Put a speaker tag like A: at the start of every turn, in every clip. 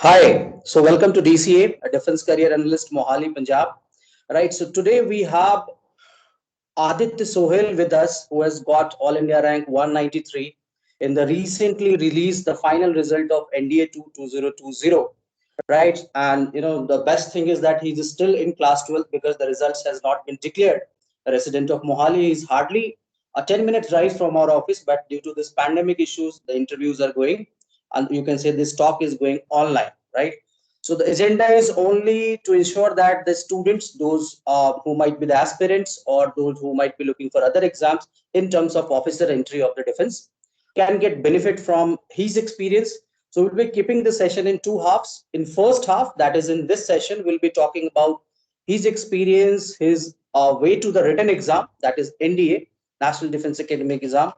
A: Hi, so welcome to DCA, a Defense Career Analyst, Mohali, Punjab. Right, so today we have Aditya Sohail with us, who has got All India rank 193 in the recently released the final result of NDA 2 2020. Right, and the best thing is that he is still in class 12 because the results has not been declared. A resident of Mohali is hardly a 10-minute drive from our office, but due to this pandemic issues, the interviews are going, and you can say this talk is going online, right? So the agenda is only to ensure that the students, those who might be the aspirants or those who might be looking for other exams in terms of officer entry of the defense, can get benefit from his experience. So we'll be keeping the session in two halves. In first half, that is in this session, we'll be talking about his experience, his way to the written exam, that is NDA, National Defense Academic Exam,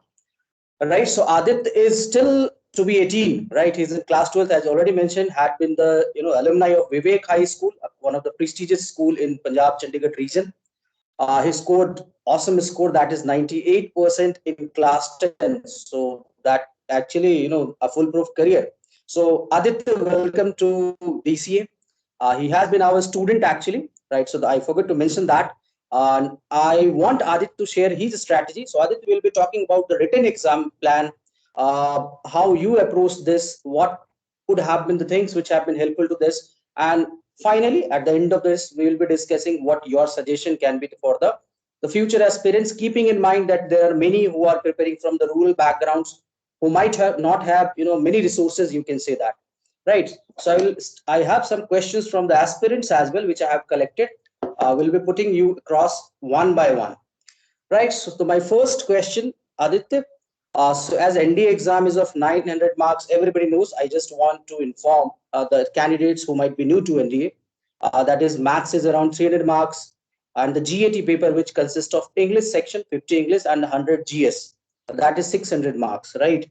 A: right? So Adit is still to be 18, right? He's in class 12th, as already mentioned, had been the alumni of Vivek High School, one of the prestigious school in Punjab, Chandigarh region. He scored awesome score, that is 98% in class 10. So that actually, a foolproof career. So Aditya, welcome to DCA. He has been our student actually, right? So I forgot to mention that. I want Aditya to share his strategy. So Aditya will be talking about the written exam plan, how you approach this, what could have been the things which have been helpful to this, and finally, at the end of this, we will be discussing what your suggestion can be for the future aspirants, keeping in mind that there are many who are preparing from the rural backgrounds who might have not have many resources. You can say that, right? So I have some questions from the aspirants as well, which I have collected. We'll be putting you across one by one. Right. So my first question, Aditya. So as NDA exam is of 900 marks, everybody knows. I just want to inform the candidates who might be new to NDA. That is, maths is around 300 marks, and the GAT paper, which consists of English section 50 English and 100 GS, that is 600 marks, right?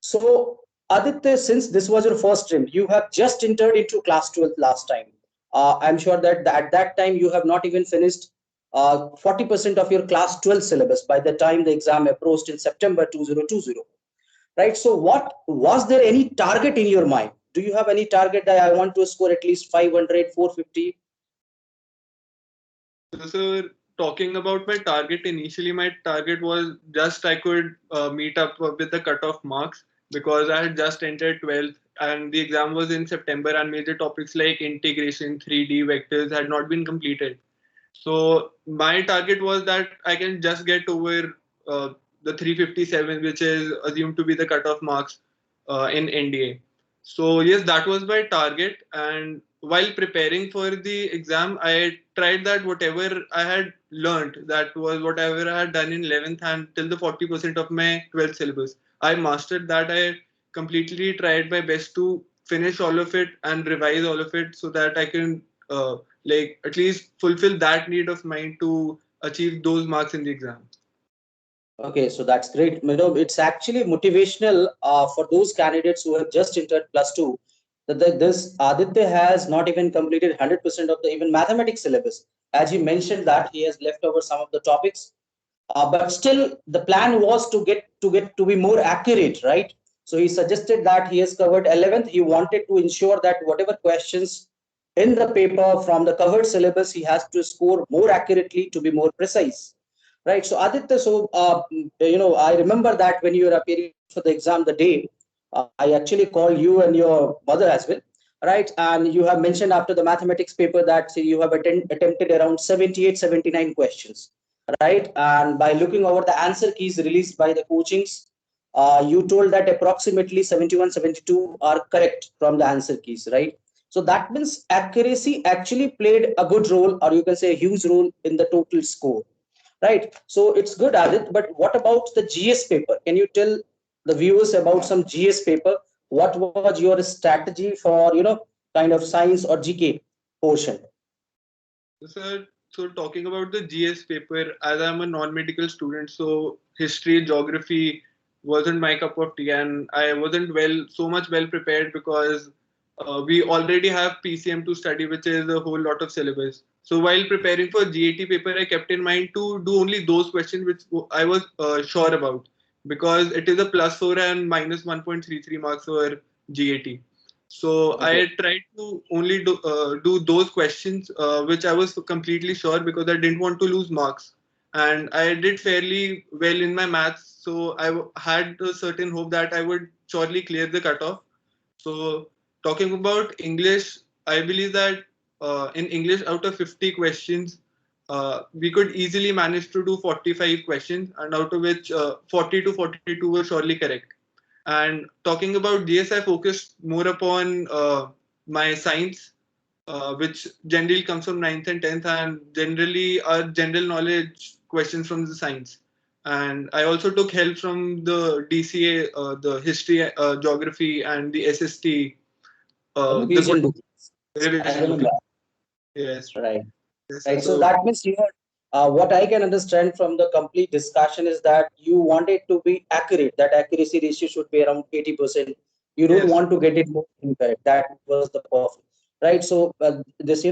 A: So Aditya, since this was your first stream, you have just entered into class 12 last time. I'm sure that at that time you have not even finished 40% of your class 12 syllabus by the time the exam approached in September 2020, right? So what was there any target in your mind? Do you have any target that I want to score at least 500, 450?
B: So, sir, talking about my target, initially my target was just I could meet up with the cutoff marks because I had just entered 12th and the exam was in September and major topics like integration, 3D, vectors had not been completed. So my target was that I can just get over the 357, which is assumed to be the cutoff marks in NDA. So yes, that was my target. And while preparing for the exam, I tried that whatever I had learned, that was whatever I had done in 11th and till the 40% of my 12th syllabus. I mastered that. I completely tried my best to finish all of it and revise all of it so that I can like at least fulfill that need of mine to achieve those marks in the exam.
A: Okay, so that's great. It's actually motivational for those candidates who have just entered plus two. This Aditya has not even completed 100% of the even mathematics syllabus. As he mentioned that he has left over some of the topics, but still the plan was to be more accurate, right? So he suggested that he has covered 11th. He wanted to ensure that whatever questions in the paper from the covered syllabus, he has to score more accurately to be more precise. Right. So Aditya, so I remember that when you were appearing for the exam the day, I actually called you and your mother as well, right? And you have mentioned after the mathematics paper that you have attempted around 78, 79 questions, right? And by looking over the answer keys released by the coachings, you told that approximately 71, 72 are correct from the answer keys, right? So that means accuracy actually played a good role, or you can say a huge role in the total score, right? So it's good, Adit. But what about the GS paper? Can you tell the viewers about some GS paper? What was your strategy for kind of science or GK portion?
B: So talking about the GS paper, as I'm a non-medical student, so history, geography wasn't my cup of tea, and I wasn't so much well prepared because we already have PCM to study, which is a whole lot of syllabus. So while preparing for GAT paper, I kept in mind to do only those questions which I was sure about, because it is a +4 and -1.33 marks for GAT. So
A: Okay.
B: I tried to only do those questions which I was completely sure, because I didn't want to lose marks. And I did fairly well in my maths, so had a certain hope that I would surely clear the cutoff. So talking about English, I believe that in English, out of 50 questions, we could easily manage to do 45 questions, and out of which 40 to 42 were surely correct. And talking about GS, I focused more upon my science, which generally comes from 9th and 10th, and generally are general knowledge questions from the science. And I also took help from the DCA, the history, geography, and the SST, the
A: Revision book. I
B: revision book.
A: remember.
B: Yes,
A: Right.
B: yes.
A: Right. So
B: So
A: that means what I can understand from the complete discussion is that you want it to be accurate. That accuracy ratio should be around 80%. You don't
B: yes,
A: want to get it more incorrect. That was the perfect. Right. So this,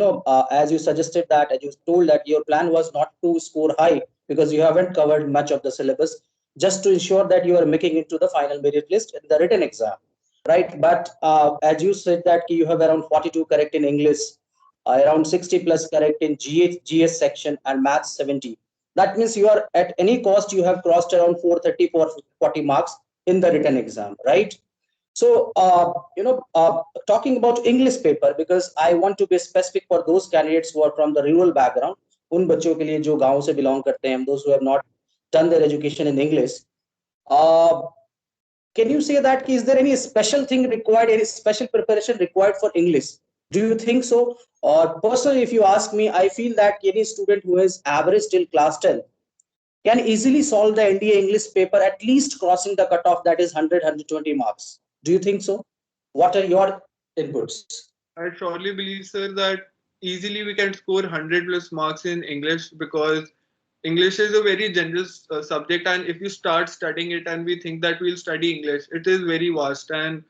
A: as you suggested that, as you told that your plan was not to score high because you haven't covered much of the syllabus, just to ensure that you are making it to the final merit list in the written exam. Right. But as you said that you have around 42 correct in English, around 60 plus correct in GS section, and maths 70. That means you are at any cost, you have crossed around 430, 440 marks in the written exam, right? So, talking about English paper, because I want to be specific for those candidates who are from the rural background, उन बच्चों के लिए जो गांव से belong करते हैं, those who have not done their education in English. Uh, can you say that is there any special thing required, any special preparation required for English? Do you think so? Or personally, if you ask me, I feel that any student who is average till class 10 can easily solve the NDA English paper, at least crossing the cutoff, that is 100 marks. Do you think so? What are your inputs?
B: I surely believe, sir, that easily we can score 100 plus marks in English, because English is a very general subject, and if you start studying it and we think that we'll study English, it is very vast, and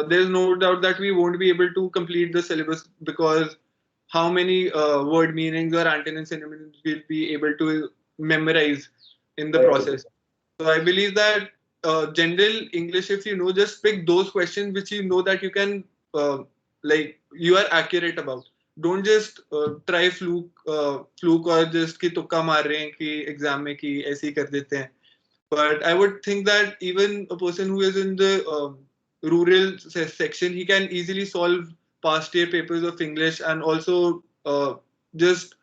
B: there's no doubt that we won't be able to complete the syllabus, because how many word meanings or antonyms synonyms we'll be able to memorize in the
A: Very true.
B: process. So I believe that general English, if you know, just pick those questions which you know that you can, like, you are accurate about. Don't just try fluke or just कि तुक्का मार रहे हैं कि exam में कि ऐसे ही कर देते हैं. But I would think that even a person who is in the rural section, he can easily solve past year papers of English, and also just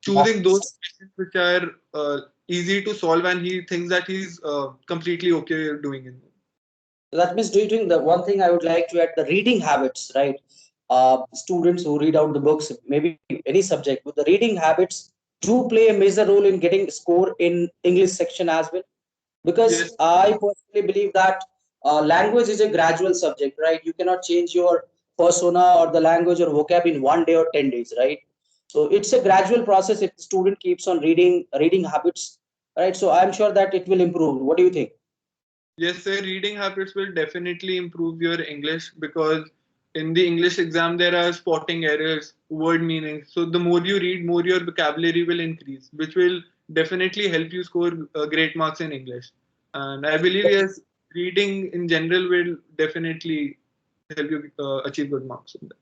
B: choosing those questions which are easy to solve, and he thinks that he's completely okay doing it.
A: That means, do you think the one thing I would like to add, the reading habits, right? Students who read out the books, maybe any subject, but the reading habits do play a major role in getting score in English section as well.
B: Yes,
A: Because I personally believe that language is a gradual subject, right? You cannot change your persona or the language or vocab in 1 day or 10 days, right? So it's a gradual process if the student keeps on reading habits, right? So I'm sure that it will improve. What do you think?
B: yes, sir. Reading habits will definitely improve your English, because in the English exam there are spotting errors, word meanings. So the more you read, more your vocabulary will increase, which will definitely help you score great marks in English. And I believe, yes, reading in general will definitely help you achieve good marks in that.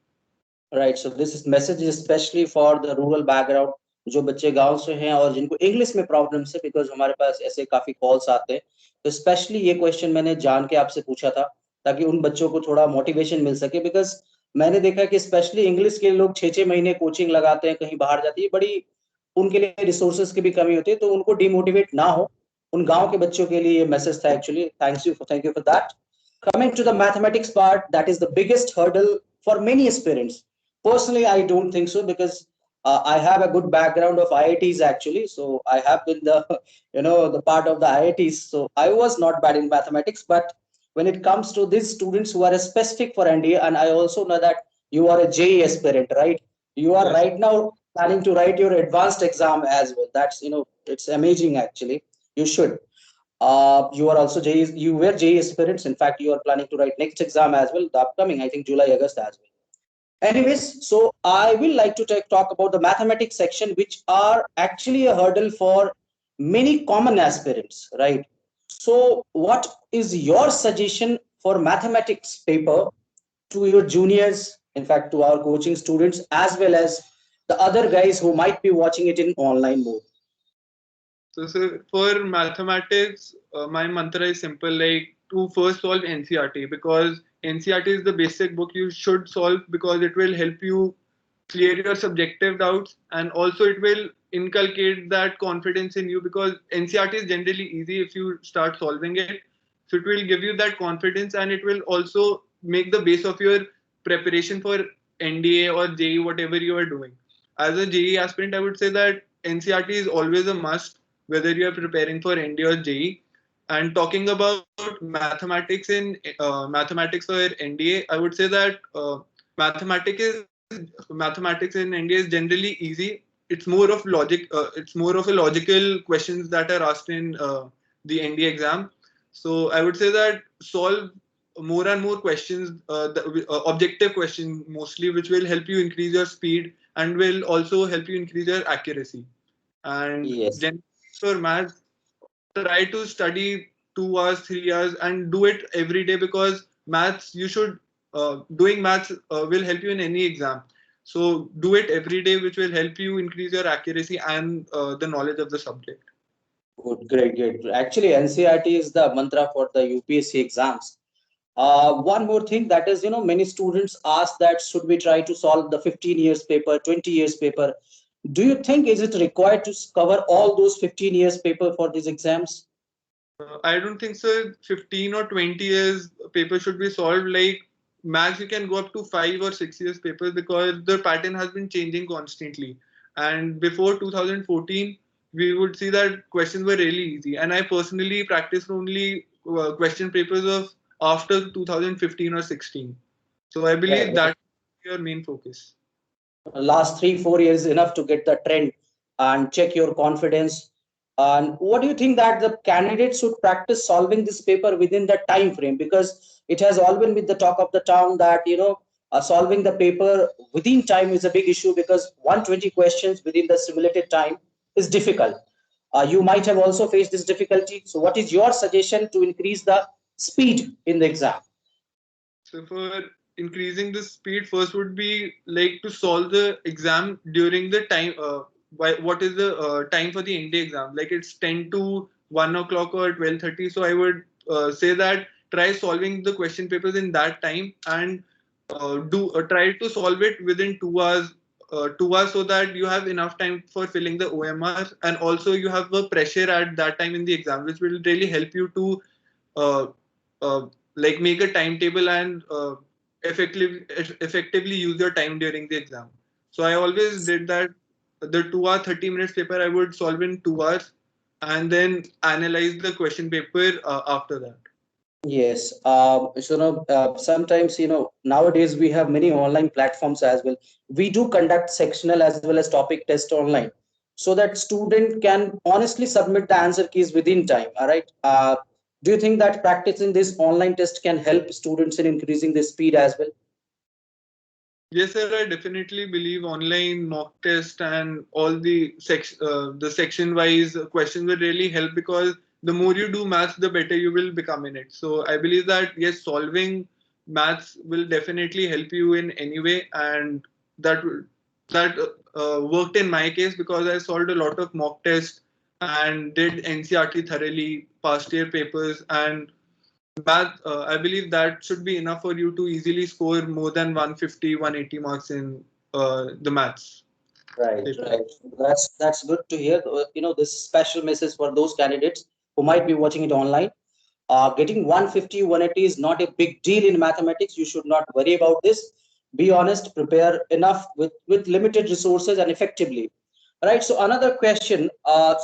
A: Right so this message is specially for the rural background, जो बच्चे गांव से हैं और जिनको English में problems है, because हमारे पास ऐसे काफी कॉल्स आते हैं. तो स्पेशली ये क्वेश्चन मैंने जान के आपसे पूछा था ताकि उन बच्चों को थोड़ा मोटिवेशन मिल सके. बिकॉज मैंने देखा कि स्पेशली इंग्लिश के लोग 6 6 महीने कोचिंग लगाते हैं, कहीं बाहर जाती है, बड़ी उनके लिए रिसोर्सेज की भी कमी होती है, तो उनको डिमोटिवेट ना हो. उन गांव के बच्चों के लिए ये मैसेज था actually. Thank you for that. Coming to the mathematics part, that is the biggest hurdle for many aspirants. Personally, I don't think so, because I have a good background of IITs actually. So I have been the the part of the IITs. So I was not bad in mathematics, but when it comes to these students who are specific for NDA, and I also know that you are a JEE aspirant, right? You are
B: Yes.
A: right now planning to write your advanced exam as well. That's it's amazing actually. You should. You are also JE, you were JE aspirants. In fact, you are planning to write next exam as well, the upcoming, I think July, August as well. Anyways, so I will like to talk about the mathematics section, which are actually a hurdle for many common aspirants, right? So what is your suggestion for mathematics paper to your juniors, in fact, to our coaching students, as well as the other guys who might be watching it in online mode?
B: So for mathematics, my mantra is simple, like to first solve NCRT, because NCRT is the basic book you should solve, because it will help you clear your subjective doubts, and also it will inculcate that confidence in you, because NCRT is generally easy if you start solving it. So it will give you that confidence, and it will also make the base of your preparation for NDA or JEE, whatever you are doing. As a JEE aspirant, I would say that NCRT is always a must, whether you are preparing for ND or JEE. And talking about mathematics or NDA, I would say that mathematics in NDA is generally easy. It's more of logic. It's more of a logical questions that are asked in the NDA exam. So I would say that solve more and more questions, objective questions mostly, which will help you increase your speed and will also help you increase your accuracy. And
A: Yes.
B: generally for maths, try to study 2 hours, 3 hours, and do it every day, because maths you should doing maths will help you in any exam. So do it every day, which will help you increase your accuracy and the knowledge of the subject.
A: Good, great, great. Actually, NCRT is the mantra for the UPSC exams. One more thing, that is, many students ask that should we try to solve the 15 years paper, 20 years paper? Do you think is it required to cover all those 15 years paper for these exams?
B: I don't think so. 15 or 20 years paper should be solved. Like max, you can go up to 5 or 6 years papers, because the pattern has been changing constantly. And before 2014, we would see that questions were really easy. And I personally practiced only question papers of after 2015 or 16. So I believe
A: Right.
B: that is your main focus.
A: Last 3 4 years enough to get the trend and check your confidence. And what do you think that the candidates should practice solving this paper within the time frame? Because it has all been with the talk of the town that solving the paper within time is a big issue, because 120 questions within the simulated time is difficult. You might have also faced this difficulty. So what is your suggestion to increase the speed in the exam?
B: So for increasing the speed, first would be like to solve the exam during the time. What is the time for the India exam? Like it's 10 to 1 o'clock or 12:30. So I would say that try solving the question papers in that time, and do try to solve it within 2 hours. 2 hours, so that you have enough time for filling the OMR, and also you have a pressure at that time in the exam, which will really help you to uh, uh, like make a timetable and effectively use your time during the exam. So I always did that. The 2 hour 30 minutes paper I would solve in 2 hours, and then analyze the question paper after that.
A: Yes. Sometimes, nowadays we have many online platforms as well. We do conduct sectional as well as topic test online, so that student can honestly submit the answer keys within time. All right. Do you think that practicing this online test can help students in increasing the speed as well?
B: Yes, sir. I definitely believe online mock test and all the section wise questions will really help, because the more you do maths, the better you will become in it. So I believe that yes, solving maths will definitely help you in any way, and that that worked in my case, because I solved a lot of mock tests and did NCRT thoroughly, past year papers, and math, I believe that should be enough for you to easily score more than 150, 180 marks in the maths
A: Right,
B: paper.
A: right. That's good to hear. This special message for those candidates who might be watching it online. Getting 150, 180 is not a big deal in mathematics. You should not worry about this. Be honest, prepare enough with limited resources and effectively. Right. So another question,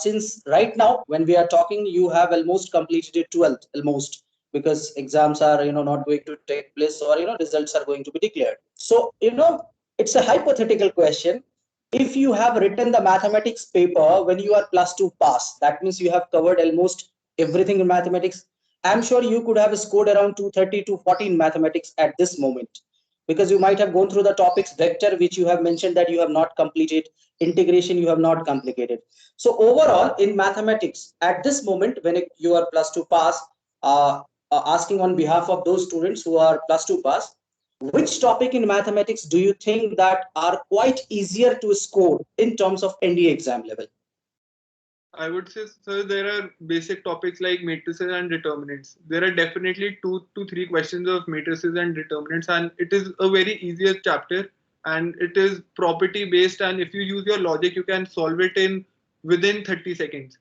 A: since right now when we are talking, you have almost completed your 12th, almost, because exams are, not going to take place, or, results are going to be declared. So, it's a hypothetical question. If you have written the mathematics paper when you are plus two pass, that means you have covered almost everything in mathematics. I'm sure you could have scored around 230 to 14 mathematics at this moment, because you might have gone through the topics vector, which you have mentioned that you have not completed, integration you have not completed. So overall in mathematics at this moment, when you are plus two pass, asking on behalf of those students who are plus two pass, Which topic in mathematics do you think that are quite easier to score in terms of NDA exam level?
B: I would say, sir, there are basic topics like matrices and determinants. There are definitely 2 to 3 questions of matrices and determinants, and it is a very easier chapter, and it is property based. And if you use your logic, you can solve it in within 30 seconds.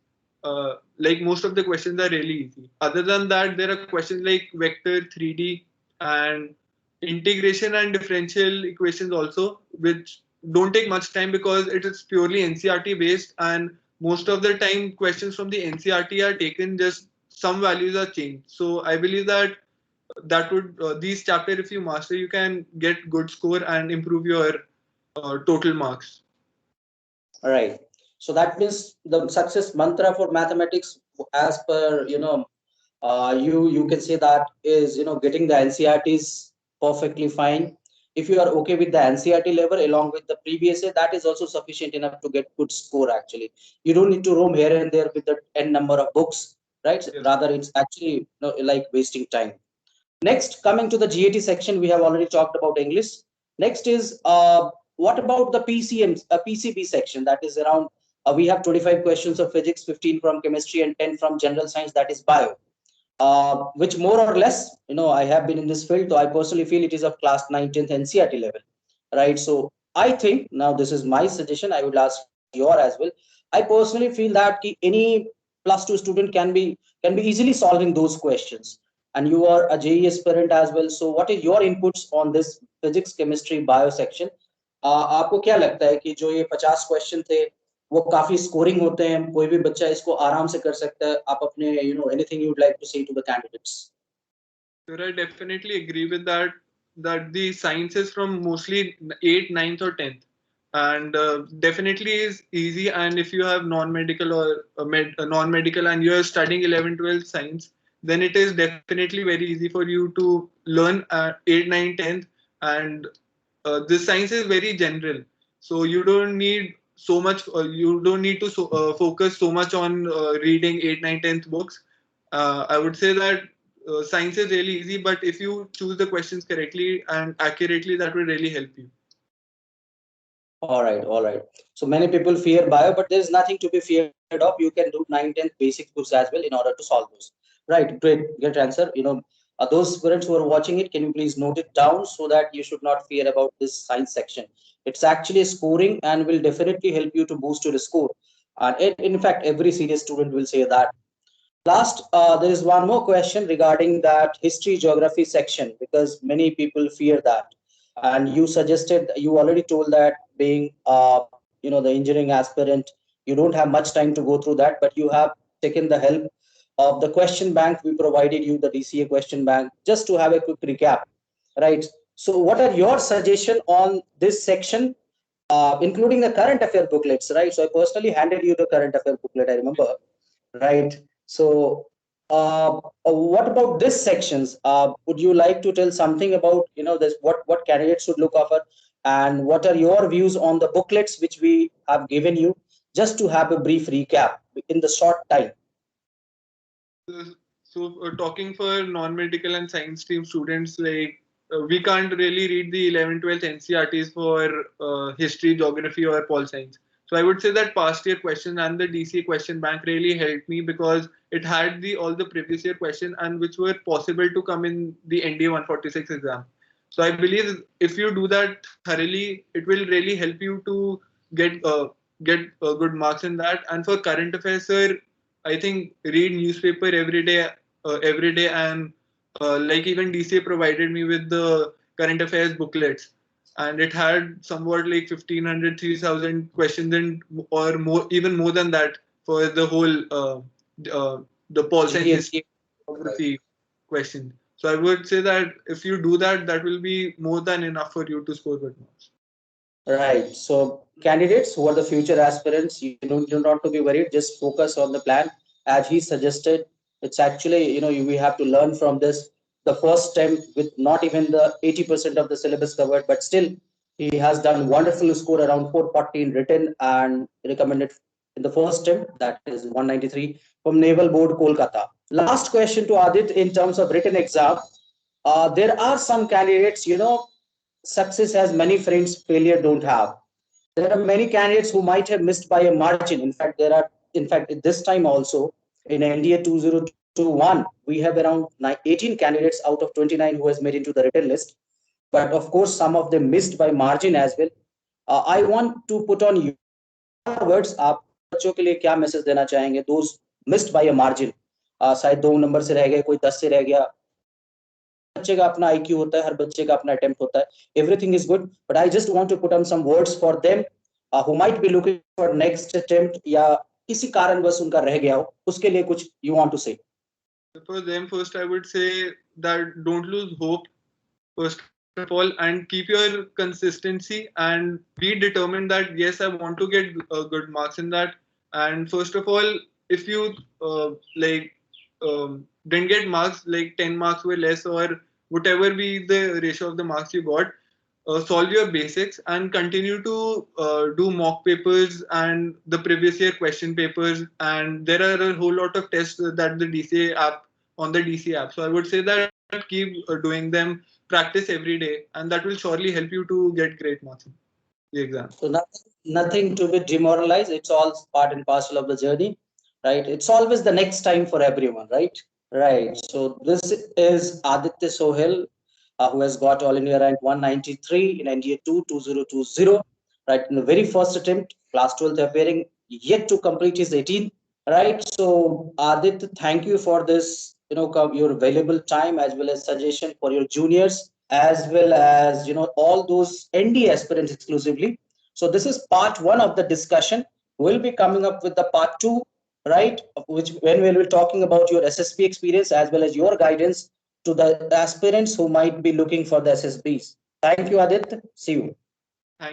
B: Like most of the questions are really easy. Other than that, there are questions like vector, 3D, and integration and differential equations also, which don't take much time because it is purely NCRT based, and most of the time questions from the NCRT are taken, just some values are changed. So I believe that these chapter, if you master, you can get good score and improve your total marks.
A: All right. So that means the success mantra for mathematics, as per you can say that is getting the NCRTs perfectly fine. If you are okay with the NCRT level along with the previous year, that is also sufficient enough to get good score. Actually, you don't need to roam here and there with the n number of books, right?
B: Yes.
A: Rather, it's actually like wasting time. Next, coming to the GAT section, we have already talked about English. Next is what about the PCB section? That is around we have 25 questions of physics, 15 from chemistry, and 10 from general science. That is bio. Which more or less, I have been in this field, so I personally feel it is of class 19th NCRT level, right? So I think now this is my suggestion. I would ask your as well. I personally feel that any +2 student can be easily solving those questions, and you are a JEE aspirant as well. So what is your inputs on this physics, chemistry, bio section? आपको क्या लगता है कि जो ये 50 question थे वो काफी स्कोरिंग होते हैं, कोई भी बच्चा इसको आराम से कर सकता है? आप अपने anything you would like to say to the candidates?
B: Sure, I definitely agree with that. That the science is from mostly 8th, 9th, or 10th, and definitely is easy. And if you have non-medical or non-medical, and you are studying 11th, 12th science, then it is definitely very easy for you to learn 8th, 9th, 10th. And this science is very general, so you don't need so much. You don't need to focus so much on reading 8th, 9th, 10th books. I would say that science is really easy, but if you choose the questions correctly and accurately, that will really help you.
A: All right, all right. So many people fear bio, but there's nothing to be feared of. You can do 9, 10th basic books as well in order to solve those. Right, great answer. Those students who are watching it, can you please note it down so that you should not fear about this science section? It's actually scoring and will definitely help you to boost your score. And in fact, every serious student will say that. Last, there is one more question regarding that history geography section, because many people fear that. And you suggested, you already told that being, the engineering aspirant, you don't have much time to go through that, but you have taken the help of the question bank. We provided you the DCA question bank just to have a quick recap, right? So what are your suggestion on this section, including the current affair booklets, right? So I personally handed you the current affair booklet, I remember, right? So, what about this sections? Would you like to tell something about this? What candidates should look over, and what are your views on the booklets which we have given you? Just to have a brief recap in the short time.
B: So, talking for non-medical and science stream students, like we can't really read the 11th, 12th NCRTs for history, geography, or pol science. So I would say that past year question and the DCA question bank really helped me because it had all the previous year question and which were possible to come in the NDA 146 exam. So I believe if you do that thoroughly, it will really help you to get good marks in that. And for current affairs, sir, I think read newspaper every day, and like even DCA provided me with the current affairs booklets, and it had somewhat like 1500, 3000 questions and or more, even more than that for the whole the pol science geography question. So I would say that if you do that, that will be more than enough for you to score good marks.
A: Right. So candidates who are the future aspirants, you don't not to be worried. Just focus on the plan as he suggested. It's actually, we have to learn from this. The first attempt with not even the 80% of the syllabus covered, but still he has done wonderful score around 440 in written and recommended in the first attempt, that is 193 from Naval Board Kolkata. Last question to Adit in terms of written exam. There are some candidates, success has many friends, failure don't have. There are many candidates who might have missed by a margin. In fact, at this time also in NDA 2021, we have around 18 candidates out of 29 who has made into the written list. But of course, some of them missed by margin as well. I want to put on your words. आप बच्चों के लिए क्या message देना चाहेंगे? Those missed by a margin. शायद 2 number से रह गए, कोई 10 से रह गया. बच्चे का अपना IQ होता है, हर बच्चे का अपना अटेम्प्ट होता है. Everything is good, but I just want to put on some words for them who might be looking for next attempt या किसी कारणवश उनका रह गया हो, उसके लिए कुछ you want to say?
B: For them, first I would say that don't lose hope, first of all, and keep your consistency and be determined that yes, I want to get good marks in that. And first of all, if you didn't get marks, like 10 marks were less or whatever be the ratio of the marks you got, solve your basics and continue to do mock papers and the previous year question papers. And there are a whole lot of tests that the DCA app on the DCA app. So I would say that keep doing them, practice every day, and that will surely help you to get great marks in the exam.
A: So nothing to be demoralized. It's all part and parcel of the journey, right? It's always the next time for everyone, right? Right. So this is Aditya Sohel, who has got All India rank 193 in NDA 2 2020, right? In the very first attempt, class 12th appearing, yet to complete his 18th, right? So Aditya, thank you for this, your valuable time as well as suggestion for your juniors, as well as, all those ND aspirants exclusively. So this is part one of the discussion. We'll be coming up with the part two, right? Which when we'll be talking about your SSB experience as well as your guidance to the aspirants who might be looking for the SSBs. Thank you, Aditya. See you.